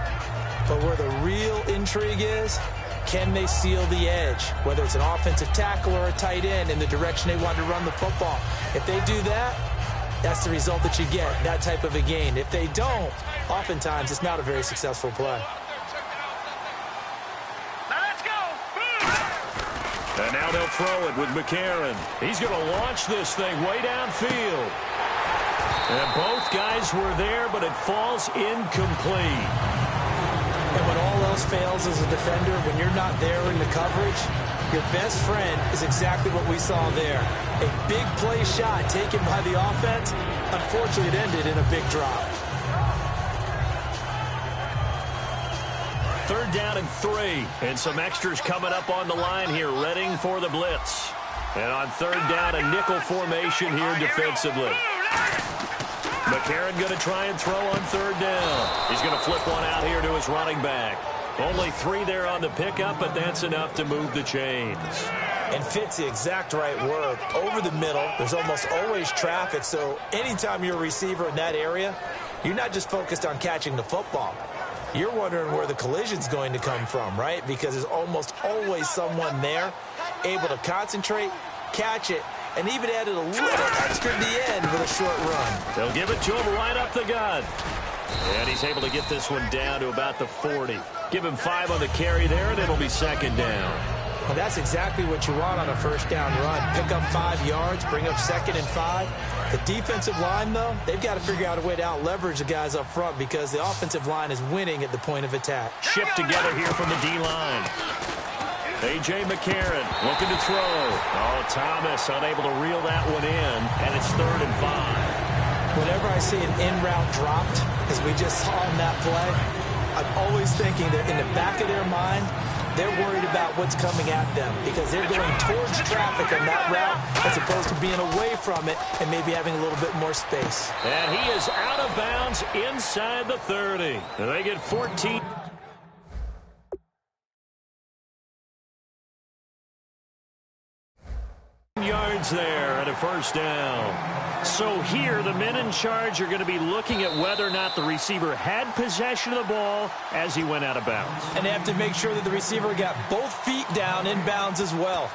But where the real intrigue is, can they seal the edge? Whether it's an offensive tackle or a tight end in the direction they want to run the football. If they do that, that's the result that you get, that type of a gain. If they don't, oftentimes it's not a very successful play. And now they'll throw it with McCarron. He's going to launch this thing way downfield. And both guys were there, but it falls incomplete. And when all else fails as a defender, when you're not there in the coverage, your best friend is exactly what we saw there. A big play shot taken by the offense. Unfortunately, it ended in a big drop. 3rd down and 3. And some extras coming up on the line here, readying for the blitz. And on 3rd down, a nickel formation here defensively. McCarron going to try and throw on 3rd down. He's going to flip one out here to his running back. Only 3 there on the pickup, but that's enough to move the chains. And fit's the exact right word. Over the middle, there's almost always traffic, so anytime you're a receiver in that area, you're not just focused on catching the football. You're wondering where the collision's going to come from, right? Because there's almost always someone there able to concentrate, catch it, and even added a little extra at the end with a short run. They'll give it to him right up the gut. And he's able to get this one down to about the 40. Give him 5 on the carry there, and it'll be second down. Well, that's exactly what you want on a first down run. Pick up 5 yards, bring up 2nd and 5. The defensive line, though, they've got to figure out a way to out-leverage the guys up front because the offensive line is winning at the point of attack. Shift together here from the D-line. A.J. McCarron looking to throw. Oh, Thomas unable to reel that one in, and it's 3rd and 5. Whenever I see an in-route dropped, as we just saw in that play, I'm always thinking that in the back of their mind, they're worried about what's coming at them because they're going towards traffic on that route as opposed to being away from it and maybe having a little bit more space. And he is out of bounds inside the 30. And they get 14. Yards there and a first down. So here the men in charge are going to be looking at whether or not the receiver had possession of the ball as he went out of bounds. And they have to make sure that the receiver got both feet down in bounds as well.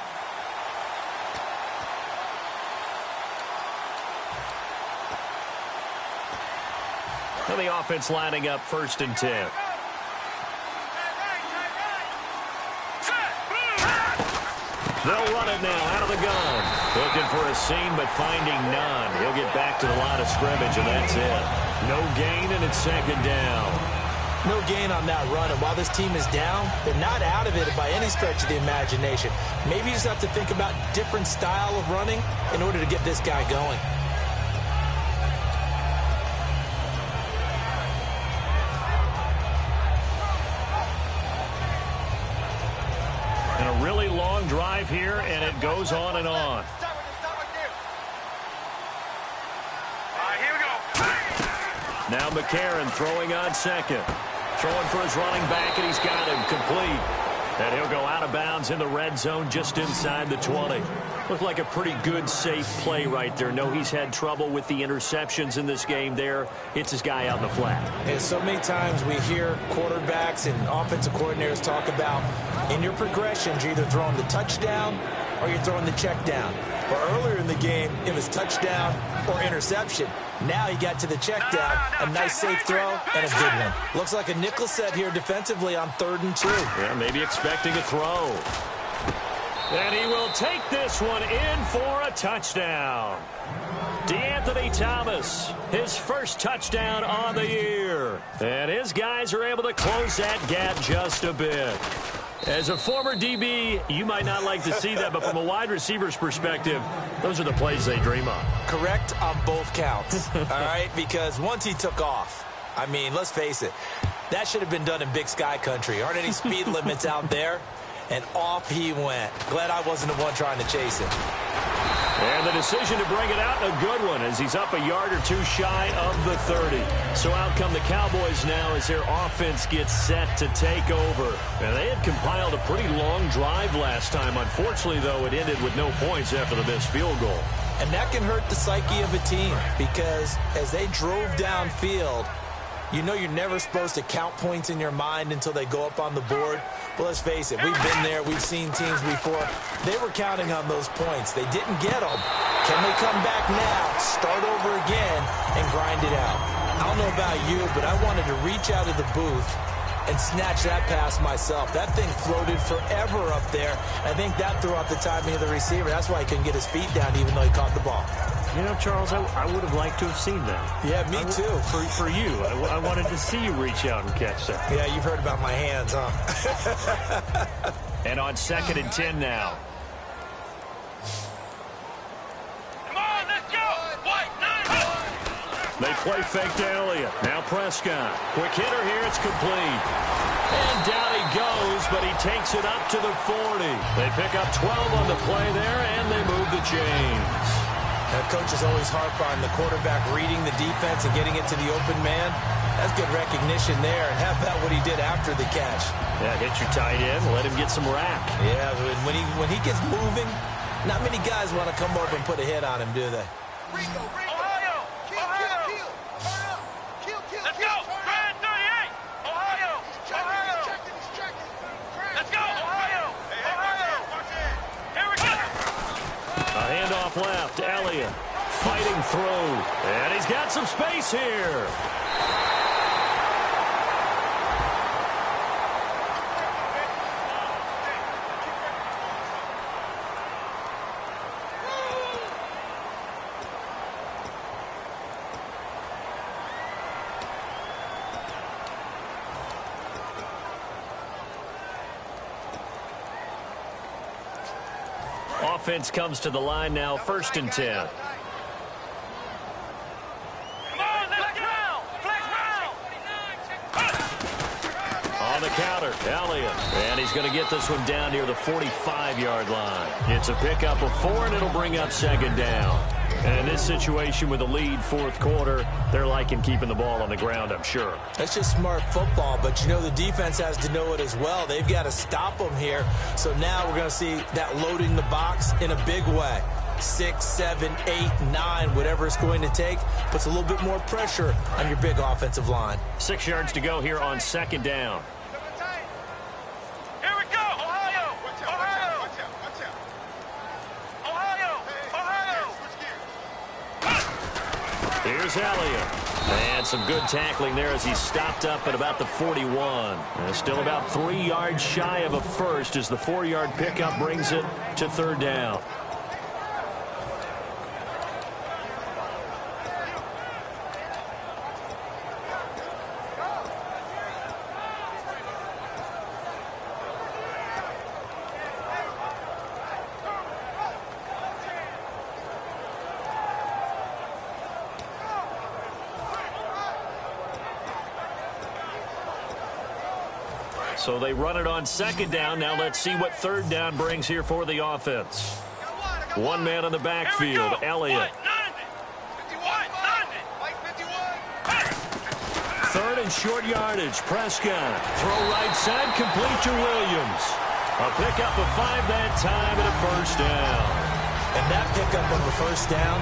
And the offense lining up 1st and 10. They'll run it now out of the gun. Looking for a seam, but finding none. He'll get back to the line of scrimmage, and that's it. No gain, and it's 2nd down. No gain on that run, and while this team is down, they're not out of it by any stretch of the imagination. Maybe you just have to think about different style of running in order to get this guy going. And a really long drive here, and it goes on and on. Here we go. Now McCarron throwing on 2nd. Throwing for his running back, and he's got him complete. And he'll go out of bounds in the red zone just inside the 20. Looked like a pretty good, safe play right there. No, he's had trouble with the interceptions in this game there. Hits his guy out in the flat. And so many times we hear quarterbacks and offensive coordinators talk about in your progressions, you're either throwing the touchdown or you're throwing the check down. But earlier in the game, it was touchdown or interception. Now he got to the check down, a nice safe throw, and a good one. Looks like a nickel set here defensively on 3rd and 2. Yeah, maybe expecting a throw. And he will take this one in for a touchdown. DeAnthony Thomas, his first touchdown on the year. And his guys are able to close that gap just a bit. As a former DB, you might not like to see that, but from a wide receiver's perspective, those are the plays they dream of. Correct on both counts, all right? Because once he took off, I mean, let's face it, that should have been done in Big Sky country. Aren't any speed limits out there? And off he went. Glad I wasn't the one trying to chase him. And the decision to bring it out, a good one, as he's up a yard or two shy of the 30. So out come the Cowboys now as their offense gets set to take over. And they had compiled a pretty long drive last time. Unfortunately, though, it ended with no points after the missed field goal. And that can hurt the psyche of a team because as they drove downfield, you know you're never supposed to count points in your mind until they go up on the board. But let's face it, we've been there. We've seen teams before. They were counting on those points. They didn't get them. Can they come back now, start over again, and grind it out? I don't know about you, but I wanted to reach out of the booth and snatch that pass myself. That thing floated forever up there. I think that threw off the timing of the receiver. That's why he couldn't get his feet down even though he caught the ball. You know, Charles, I would have liked to have seen that. Yeah, me too. For you. I wanted to see you reach out and catch that. Yeah, you've heard about my hands, huh? And on 2nd and 10 now. Come on, let's go. White, 9. They play fake to Elliott. Now Prescott. Quick hitter here. It's complete. And down he goes, but he takes it up to the 40. They pick up 12 on the play there, and they move the chains. Coaches always harp on the quarterback reading the defense and getting it to the open man. That's good recognition there. And how about what he did after the catch? Yeah, hit your tight end, let him get some rap. Yeah, when he gets moving, not many guys want to come over and put a hit on him, do they? Ohio! Ohio! Let's go! Grand 38! Ohio! Ohio! Let's go! Ohio! Ohio! Here we go! A handoff left, Elliott fighting through, and he's got some space here. Offense comes to the line now, 1st and 10. Come on, let's go! Flex round! On the counter, Elliott. And he's going to get this one down near the 45-yard line. It's a pickup of 4, and it'll bring up 2nd down. And in this situation with a lead 4th quarter, they're liking keeping the ball on the ground, I'm sure. That's just smart football, but you know the defense has to know it as well. They've got to stop them here. So now we're going to see that loading the box in a big way. 6, 7, 8, 9, whatever it's going to take, puts a little bit more pressure on your big offensive line. 6 yards to go here on 2nd down. Here we go! Ohio! Ohio! Ohio! Ohio! Here's Elliott. And some good tackling there as he stopped up at about the 41. And still about 3 yards shy of a first as the 4-yard pickup brings it to 3rd down. So they run it on 2nd down. Now let's see what 3rd down brings here for the offense. One man on the backfield, Elliott. 3rd and short yardage, Prescott. Throw right side, complete to Williams. A pickup of 5 that time and a 1st down. And that pickup of a 1st down,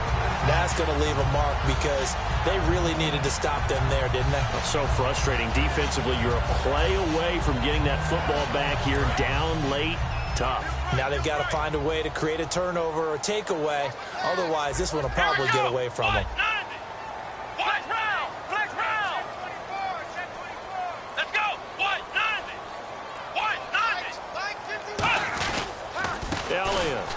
that's going to leave a mark because they really needed to stop them there, didn't they? So frustrating. Defensively, you're a play away from getting that football back here down late. Tough. Now they've got to find a way to create a turnover or takeaway. Otherwise, this one will probably get away from them. Flex round! Flex round! Let's go! 190! 190! Elliott.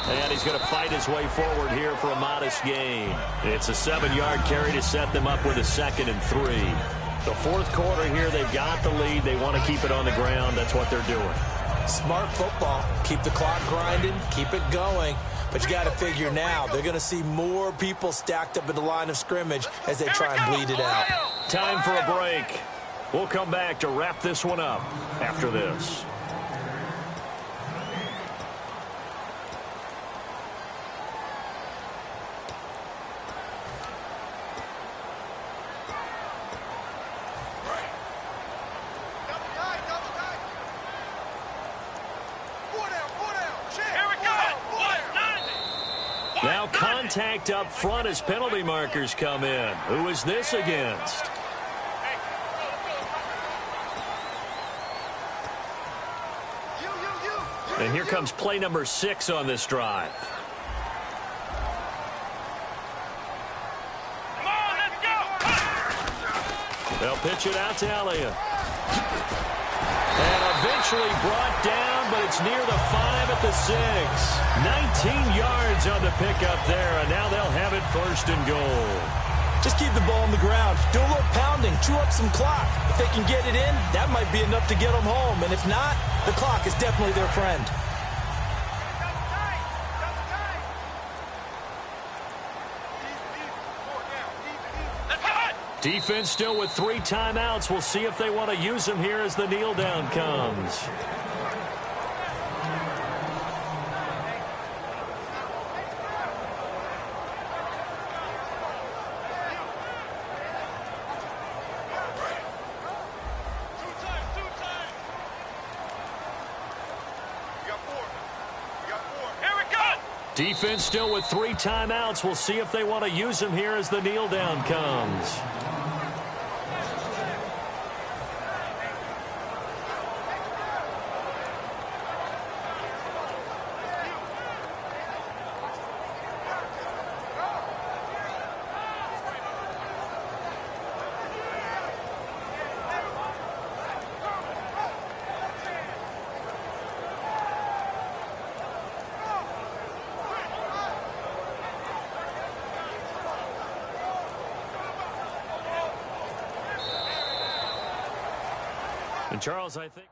And he's going to fight his way forward here for a modest gain. It's a 7-yard carry to set them up with a 2nd and 3. The 4th quarter here, they've got the lead. They want to keep it on the ground. That's what they're doing. Smart football. Keep the clock grinding. Keep it going. But you got to figure now, they're going to see more people stacked up at the line of scrimmage as they try and bleed it out. Time for a break. We'll come back to wrap this one up after this. Now contact up front as penalty markers come in. Who is this against? And here comes play number 6 on this drive. Come on, let's go! They'll pitch it out to Elliott. And eventually brought down, but it's near the 5 at the 6. 19 yards on the pickup there, and now they'll have it 1st and goal. Just keep the ball on the ground. Do a little pounding. Chew up some clock. If they can get it in, that might be enough to get them home. And if not, the clock is definitely their friend. Defense still with 3 timeouts. We'll see if they want to use them here as the kneel down comes. Defense still with 3 timeouts. We'll see if they want to use them here as the kneel down comes. And Charles, I think.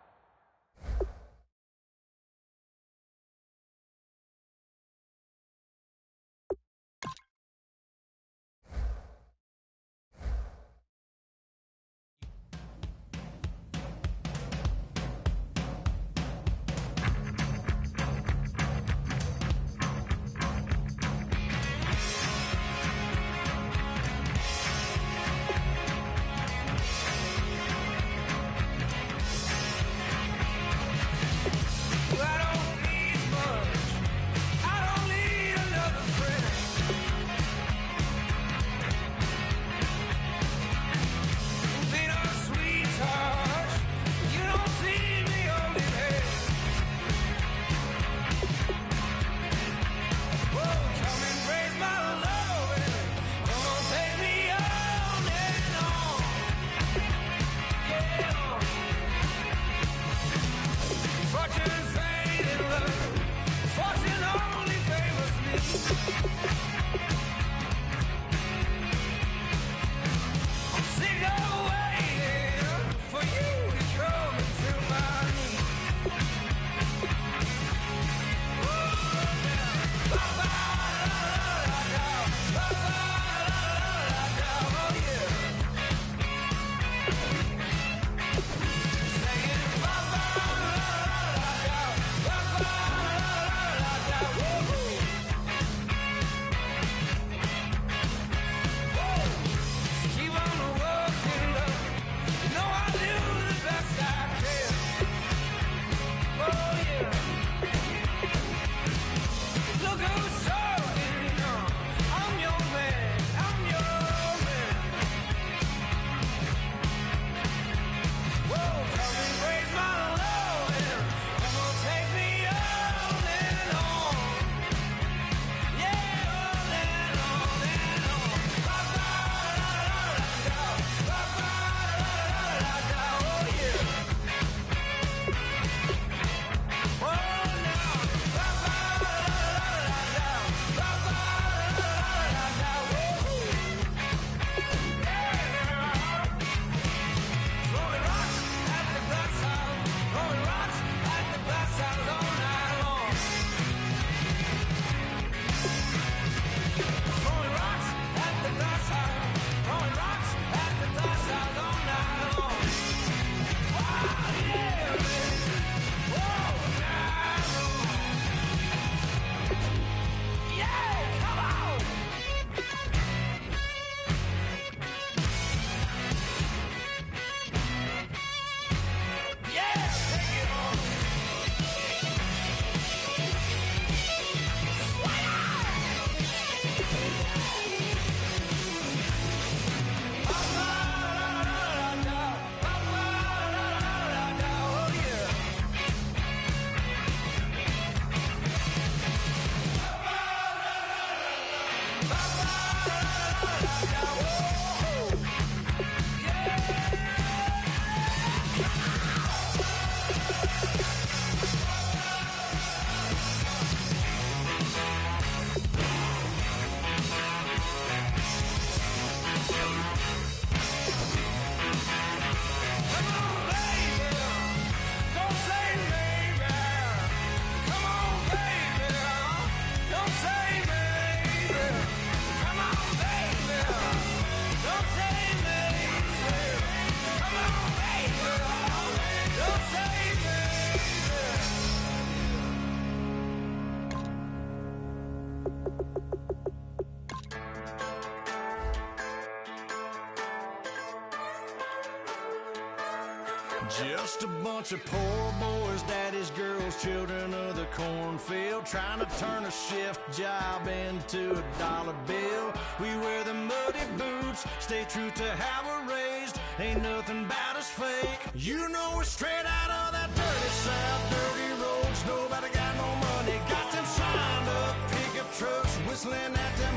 Just a bunch of poor boys, daddies, girls, children of the cornfield, trying to turn a shift job into a dollar bill. We wear the muddy boots, stay true to how we're raised. Ain't nothing about us fake. You know we're straight out of that dirty South, dirty roads. Nobody got no money, got them signed up pickup trucks, whistling at them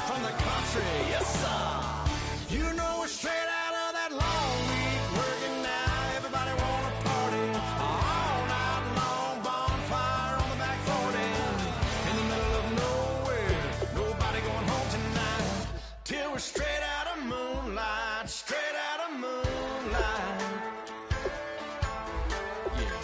from the country. Yes, sir. You know we're straight out of that long week working now. Everybody wanna party all night long, bonfire on the back 40, in the middle of nowhere, nobody going home tonight, till we're straight out of moonlight, straight out of moonlight. Yeah.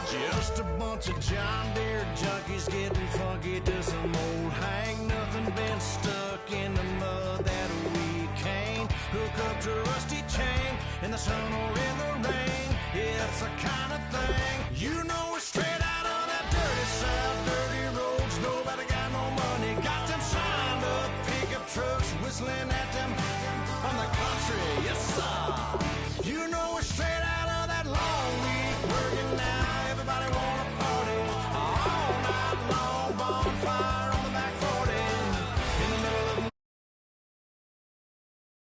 Just a bunch of John Deere junkies getting funky to some old hang. Nothing been stuck in the mud that we can't hook up to a rusty chain in the sun or in the rain. Yeah, it's the kind of thing. You know we're straight out of that dirty South, dirty roads. Nobody got no money, got them signed up pickup trucks, whistling at them from the country. Yes, sir. You know we're straight out of that long week.